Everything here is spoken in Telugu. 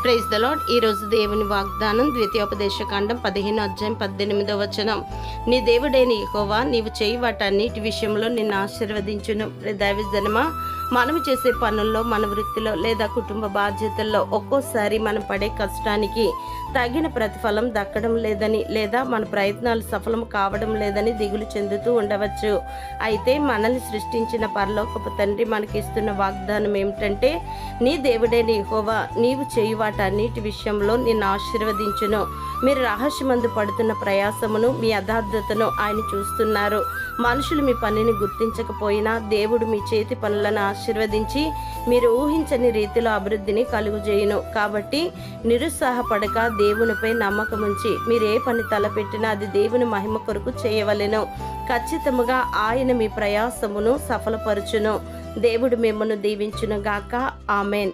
Praise the lord. ఈరోజు దేవుని వాగ్దానం ద్వితీయోపదేశకాండం 15:18. నీ దేవుడైన యెహోవా నీవు చేయి వాటన్నిటి విషయంలో నిన్ను ఆశీర్వదించును. దైవజనమా, మనము చేసే పనుల్లో, మన వృత్తిలో లేదా కుటుంబ బాధ్యతల్లో ఒక్కోసారి మనం పడే కష్టానికి తగిన ప్రతిఫలం దక్కడం లేదని, లేదా మన ప్రయత్నాలు సఫలం కావడం లేదని దిగులు చెందుతూ ఉండవచ్చు. అయితే మనల్ని సృష్టించిన పరలోకపు తండ్రి మనకిస్తున్న వాగ్దానం ఏమిటంటే, నీ దేవుడైన యెహోవా నీవు చేయి వాటన్నిటి విషయంలో నిన్ను ఆశీర్వదించును. మీరు రహస్యమందు పడుతున్న ప్రయాసమును, మీ యథార్థతను ఆయన చూస్తున్నారు. మనుషులు మీ పనిని గుర్తించకపోయినా దేవుడు మీ చేతి పనులను ఆశీర్వదించి మీరు ఊహించని రీతిలో అభివృద్ధిని కలుగుజేయును. కాబట్టి నిరుత్సాహపడక దేవునిపై నమ్మకముంచి మీరు ఏ పని తలపెట్టినా అది దేవుని మహిమ కొరకు చేయవలెను. ఖచ్చితముగా ఆయన మీ ప్రయాసమును సఫలపరచును. దేవుడు మిమ్మల్ని దీవించును గాక. ఆమెన్.